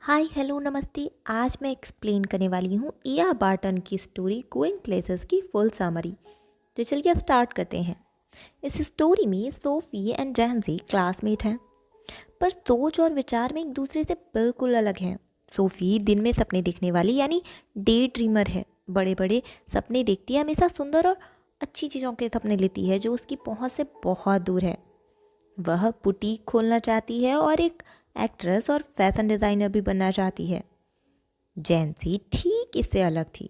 Hi hello नमस्ते। आज मैं एक्सप्लेन करने वाली हूँ इया बार्टन की स्टोरी गोइंग प्लेसेस की फुल समरी। तो चलिए अब स्टार्ट करते हैं। इस स्टोरी में सोफी एंड जैनसी क्लासमेट हैं, पर सोच और विचार में एक दूसरे से बिल्कुल अलग हैं। सोफी दिन में सपने देखने वाली यानी डे ड्रीमर है। बड़े बड़े सपने देखती है, हमेशा सुंदर और अच्छी चीज़ों के सपने लेती है जो उसकी पहुँच से बहुत दूर है। वह बुटीक खोलना चाहती है और एक एक्ट्रेस और फैशन डिज़ाइनर भी बनना चाहती है। जैनसी ठीक इससे अलग थी।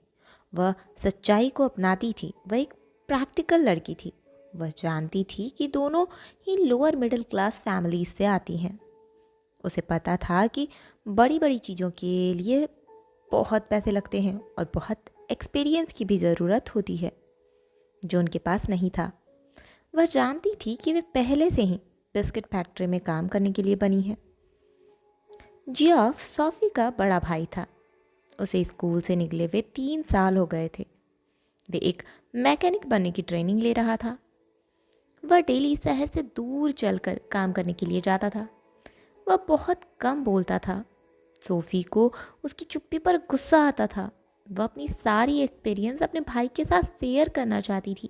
वह सच्चाई को अपनाती थी। वह एक प्रैक्टिकल लड़की थी। वह जानती थी कि दोनों ही लोअर मिडिल क्लास फैमिलीज से आती हैं। उसे पता था कि बड़ी बड़ी चीज़ों के लिए बहुत पैसे लगते हैं और बहुत एक्सपीरियंस की भी ज़रूरत होती है, जो उनके पास नहीं था। वह जानती थी कि वे पहले से ही बिस्किट फैक्ट्री में काम करने के लिए बनी है। जियाफ सोफी का बड़ा भाई था। उसे स्कूल से निकले हुए 3 साल हो गए थे। वे एक मैकेनिक बनने की ट्रेनिंग ले रहा था। वह डेली शहर से दूर चलकर काम करने के लिए जाता था। वह बहुत कम बोलता था। सोफी को उसकी चुप्पी पर गुस्सा आता था। वह अपनी सारी एक्सपीरियंस अपने भाई के साथ शेयर करना चाहती थी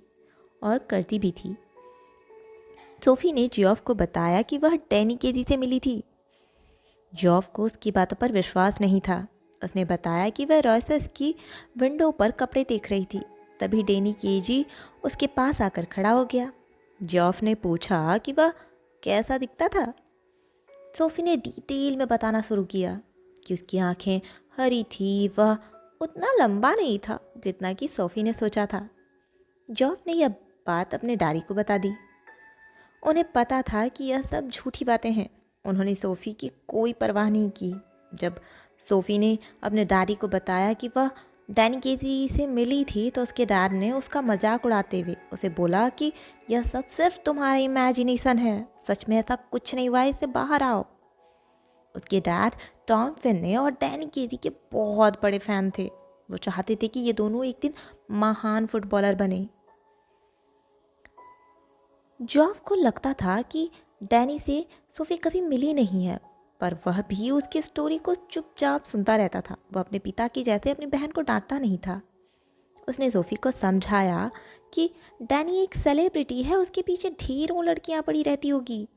और करती भी थी। सोफी ने जियोफ को बताया कि वह डैनी केजी से मिली थी। जियोफ को उसकी बातों पर विश्वास नहीं था। उसने बताया कि वह रॉयसेस की विंडो पर कपड़े देख रही थी। तभी डैनी केजी उसके पास आकर खड़ा हो गया। जियोफ ने पूछा कि वह कैसा दिखता था। सोफी ने डिटेल में बताना शुरू किया कि उसकी आंखें हरी थी। वह उतना लंबा नहीं था जितना कि सोफी ने सोचा था। जियोफ ने यह बात अपने डारी को बता दी। उन्हें पता था कि यह सब झूठी बातें हैं। उन्होंने सोफ़ी की कोई परवाह नहीं की। जब सोफ़ी ने अपने डैडी को बताया कि वह डैनी केजी से मिली थी, तो उसके डैड ने उसका मजाक उड़ाते हुए उसे बोला कि यह सब सिर्फ तुम्हारा इमेजिनेशन है, सच में ऐसा कुछ नहीं हुआ, इससे बाहर आओ। उसके डैड टॉम फिन्ने और डैनी केजी के बहुत बड़े फ़ैन थे। वो चाहते थे कि ये दोनों एक दिन महान फुटबॉलर बने। जॉफ को लगता था कि डैनी से सोफ़ी कभी मिली नहीं है, पर वह भी उसकी स्टोरी को चुपचाप सुनता रहता था। वह अपने पिता की जैसे अपनी बहन को डांटता नहीं था। उसने सोफ़ी को समझाया कि डैनी एक सेलिब्रिटी है, उसके पीछे ढेरों लड़कियां पड़ी रहती होगी,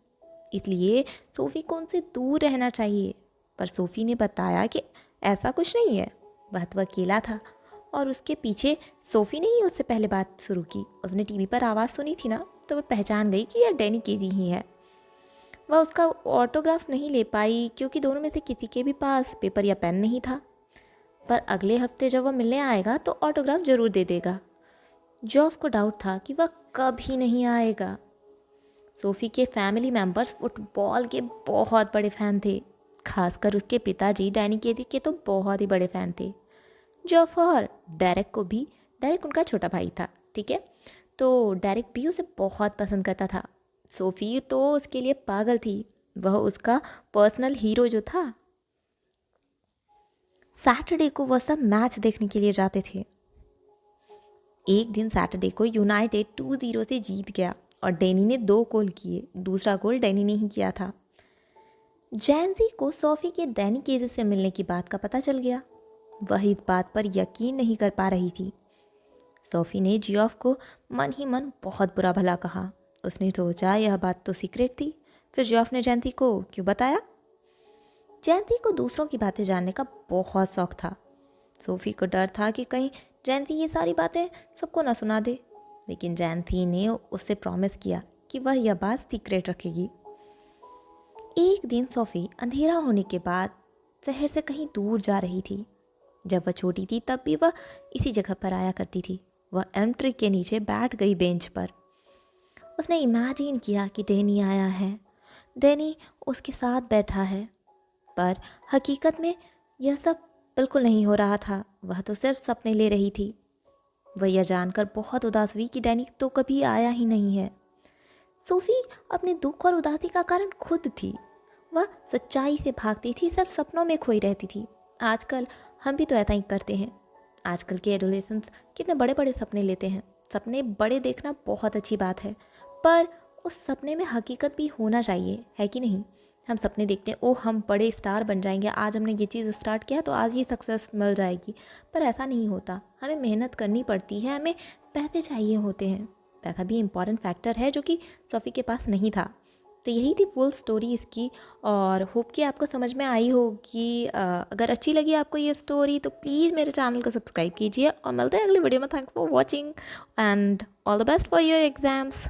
इसलिए सोफ़ी को उनसे दूर रहना चाहिए। पर सोफ़ी ने बताया कि ऐसा कुछ नहीं है। वह तो अकेला था और उसके पीछे सोफ़ी ने ही उससे पहले बात शुरू की। उसने टीवी पर आवाज़ सुनी थी ना, तो वह पहचान गई कि यह डैनी केजी ही है। वह उसका ऑटोग्राफ नहीं ले पाई क्योंकि दोनों में से किसी के भी पास पेपर या पेन नहीं था, पर अगले हफ्ते जब वह मिलने आएगा तो ऑटोग्राफ ज़रूर दे देगा। जॉफ को डाउट था कि वह कभी नहीं आएगा। सोफ़ी के फैमिली मेंबर्स फुटबॉल के बहुत बड़े फ़ैन थे। खासकर उसके पिताजी डैनी केजी के तो बहुत ही बड़े फ़ैन थे। जॉफ और डेरेक को भी, डेरेक उनका छोटा भाई था, ठीक है, तो डेरेक भी उसे बहुत पसंद करता था। सोफ़ी तो उसके लिए पागल थी। वह उसका पर्सनल हीरो जो था। सैटरडे को वह सब मैच देखने के लिए जाते थे। एक दिन सैटरडे को यूनाइटेड 2-0 से जीत गया और डैनी ने 2 गोल किए। दूसरा गोल डैनी ने ही किया था। जैनसी को सोफ़ी के डैनी केजी से मिलने की बात का पता चल गया। वह इस बात पर यकीन नहीं कर पा रही थी। सोफ़ी ने जियोफ को मन ही मन बहुत बुरा भला कहा। उसने सोचा यह बात तो सीक्रेट थी, फिर जियोफ ने जयंती को क्यों बताया। जयंती को दूसरों की बातें जानने का बहुत शौक था। सोफ़ी को डर था कि कहीं जयंती ये सारी बातें सबको ना सुना दे, लेकिन जयंती ने उससे प्रॉमिस किया कि वह यह बात सीक्रेट रखेगी। एक दिन सोफ़ी अंधेरा होने के बाद शहर से कहीं दूर जा रही थी। जब वह छोटी थी तब भी वह इसी जगह पर आया करती थी। वह एल्म ट्री के नीचे बैठ गई बेंच पर। उसने इमेजिन किया कि डैनी आया है, डैनी उसके साथ बैठा है, पर हकीकत में यह सब बिल्कुल नहीं हो रहा था। वह तो सिर्फ सपने ले रही थी। वह यह जानकर बहुत उदास हुई कि डैनी तो कभी आया ही नहीं है। सोफ़ी अपने दुख और उदासी का कारण खुद थी। वह सच्चाई से भागती थी, सिर्फ सपनों में खोई रहती थी। आजकल हम भी तो ऐसा ही करते हैं। आजकल के एडोलेसेंट्स कितने बड़े बड़े सपने लेते हैं। सपने बड़े देखना बहुत अच्छी बात है, पर उस सपने में हकीकत भी होना चाहिए, है कि नहीं। हम सपने देखते हैं, ओ हम बड़े स्टार बन जाएंगे, आज हमने ये चीज़ स्टार्ट किया तो आज ये सक्सेस मिल जाएगी। पर ऐसा नहीं होता, हमें मेहनत करनी पड़ती है, हमें पैसे चाहिए होते हैं। पैसा भी इम्पॉर्टेंट फैक्टर है जो कि सोफ़ी के पास नहीं था। तो यही थी फुल स्टोरी इसकी, और होप कि आपको समझ में आई होगी। अगर अच्छी लगी आपको ये स्टोरी तो प्लीज़ मेरे चैनल को सब्सक्राइब कीजिए, और मिलते हैं अगली वीडियो में। Thanks for watching and all the best for your exams.